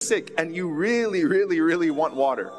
sick and you really want water.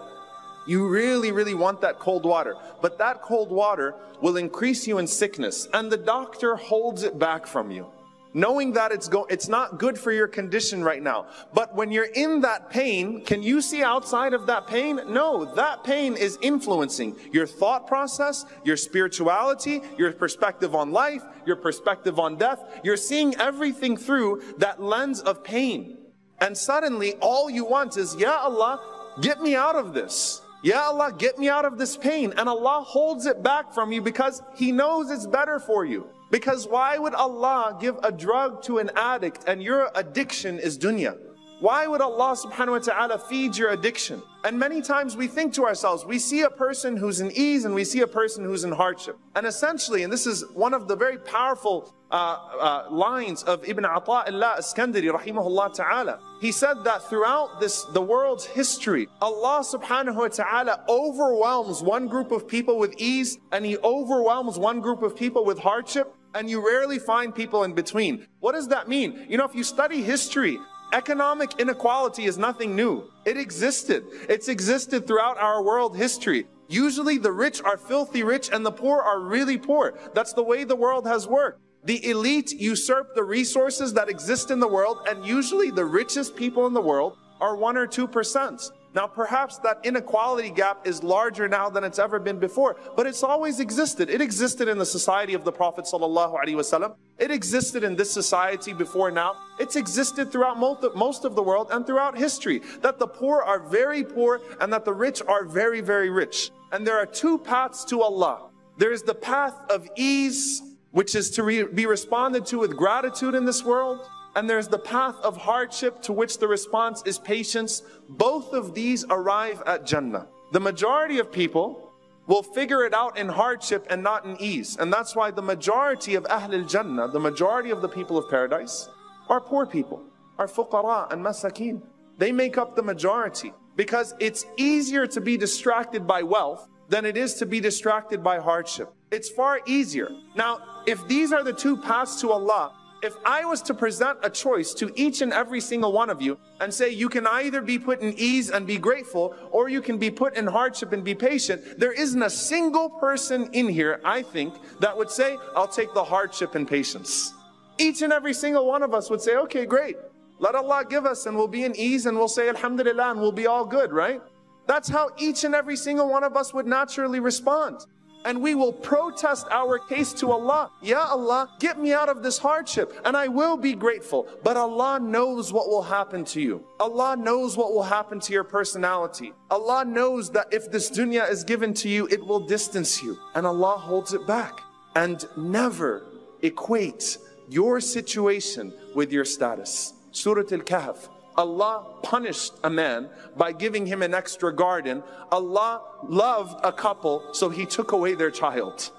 You really want that cold water. But that cold water will increase you in sickness. And the doctor holds it back from you, knowing that it's not good for your condition right now. But when you're in that pain, can you see outside of that pain? No, that pain is influencing your thought process, your spirituality, your perspective on life, your perspective on death. You're seeing everything through that lens of pain. And suddenly all you want is, Ya Allah, get me out of this. Ya Allah, get me out of this pain. And Allah holds it back from you because He knows it's better for you. Because why would Allah give a drug to an addict and your addiction is dunya? Why would Allah subhanahu wa ta'ala feed your addiction? And many times we think to ourselves, we see a person who's in ease and we see a person who's in hardship. And essentially, and this is one of the very powerful lines of Ibn Ata'illah Iskandari rahimahullah ta'ala. He said that throughout the world's history, Allah subhanahu wa ta'ala overwhelms one group of people with ease and He overwhelms one group of people with hardship, and you rarely find people in between. What does that mean? You know, if you study history, economic inequality is nothing new. It existed. It's existed throughout our world history. Usually the rich are filthy rich and the poor are really poor. That's the way the world has worked. The elite usurp the resources that exist in the world, and usually the richest people in the world are 1 or 2%. Now perhaps that inequality gap is larger now than it's ever been before, but it's always existed. It existed in the society of the Prophet ﷺ. It existed in this society before now. It's existed throughout most of the world and throughout history, that the poor are very poor and that the rich are very rich. And there are two paths to Allah. There is the path of ease, which is to be responded to with gratitude in this world. And there's the path of hardship, to which the response is patience. Both of these arrive at Jannah. The majority of people will figure it out in hardship and not in ease. And that's why the majority of Ahlul Jannah, the majority of the people of paradise, are poor people, are fuqara and masakeen. They make up the majority because it's easier to be distracted by wealth than it is to be distracted by hardship. It's far easier. Now, if these are the two paths to Allah, if I was to present a choice to each and every single one of you and say you can either be put in ease and be grateful, or you can be put in hardship and be patient, there isn't a single person in here, I think, that would say, I'll take the hardship and patience. Each and every single one of us would say, okay, great. Let Allah give us and we'll be in ease and we'll say Alhamdulillah and we'll be all good, right? That's how each and every single one of us would naturally respond. And we will protest our case to Allah. Ya Allah, get me out of this hardship and I will be grateful. But Allah knows what will happen to you. Allah knows what will happen to your personality. Allah knows that if this dunya is given to you, it will distance you. And Allah holds it back. And never equate your situation with your status. Surah Al-Kahf. Allah punished a man by giving him an extra garden. Allah loved a couple, so He took away their child.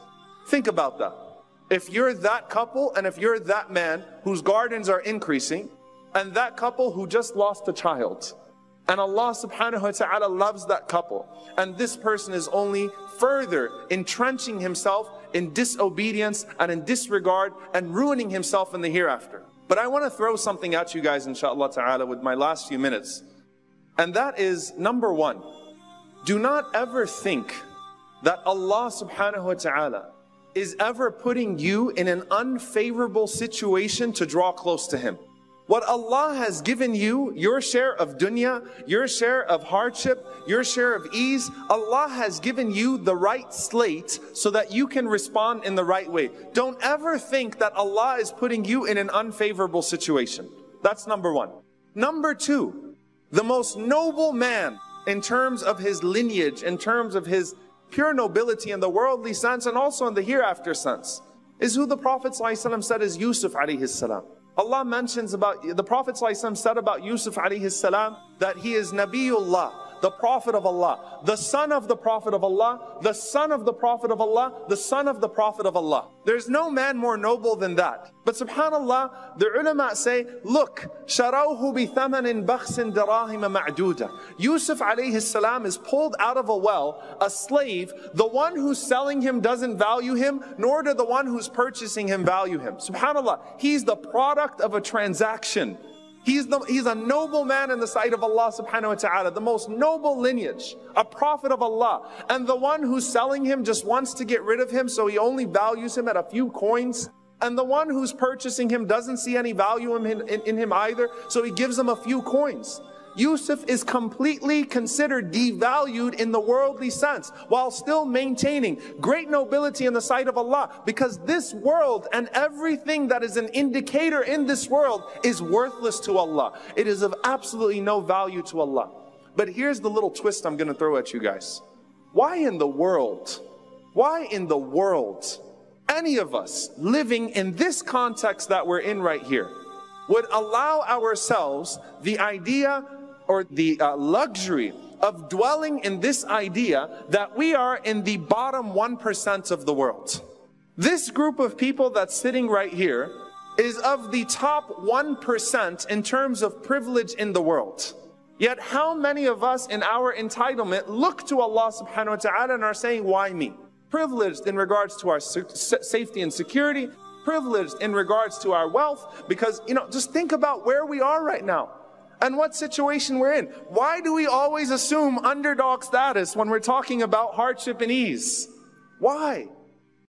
Think about that. If you're that couple and if you're that man whose gardens are increasing, and that couple who just lost a child, and Allah subhanahu wa ta'ala loves that couple, and this person is only further entrenching himself in disobedience and in disregard and ruining himself in the hereafter. But I want to throw something at you guys, inshallah ta'ala, with my last few minutes. And that is, number one, do not ever think that Allah subhanahu wa ta'ala is ever putting you in an unfavorable situation to draw close to Him. What Allah has given you, your share of dunya, your share of hardship, your share of ease, Allah has given you the right slate so that you can respond in the right way. Don't ever think that Allah is putting you in an unfavorable situation. That's number one. Number two, the most noble man in terms of his lineage, in terms of his pure nobility in the worldly sense and also in the hereafter sense, is who the Prophet ﷺ said is Yusuf alayhi salam. Allah mentions about, the Prophet ﷺ said about Yusuf alayhi salam that he is Nabiullah, the Prophet of Allah, the son of the Prophet of Allah, the son of the Prophet of Allah, the son of the Prophet of Allah. There's no man more noble than that. But subhanallah, the ulama say, look, شَرَوْهُ بِثَمَنٍ بَخْسٍ دَرَاهِمَ مَعْدُودَةٍ. Yusuf alayhi salam is pulled out of a well, a slave. The one who's selling him doesn't value him, nor do the one who's purchasing him value him. Subhanallah, he's the product of a transaction. He's a noble man in the sight of Allah subhanahu wa ta'ala, the most noble lineage, a prophet of Allah. And the one who's selling him just wants to get rid of him, so he only values him at a few coins. And the one who's purchasing him doesn't see any value in him either, so he gives him a few coins. Yusuf is completely considered devalued in the worldly sense, while still maintaining great nobility in the sight of Allah, because this world and everything that is an indicator in this world is worthless to Allah. It is of absolutely no value to Allah. But here's the little twist I'm going to throw at you guys. Why in the world, any of us living in this context that we're in right here would allow ourselves the idea or the luxury of dwelling in this idea that we are in the bottom 1% of the world? This group of people that's sitting right here is of the top 1% in terms of privilege in the world. Yet how many of us in our entitlement look to Allah subhanahu wa ta'ala and are saying, why me? Privileged in regards to our safety and security, privileged in regards to our wealth, because, just think about where we are right now and what situation we're in. Why do we always assume underdog status when we're talking about hardship and ease? Why?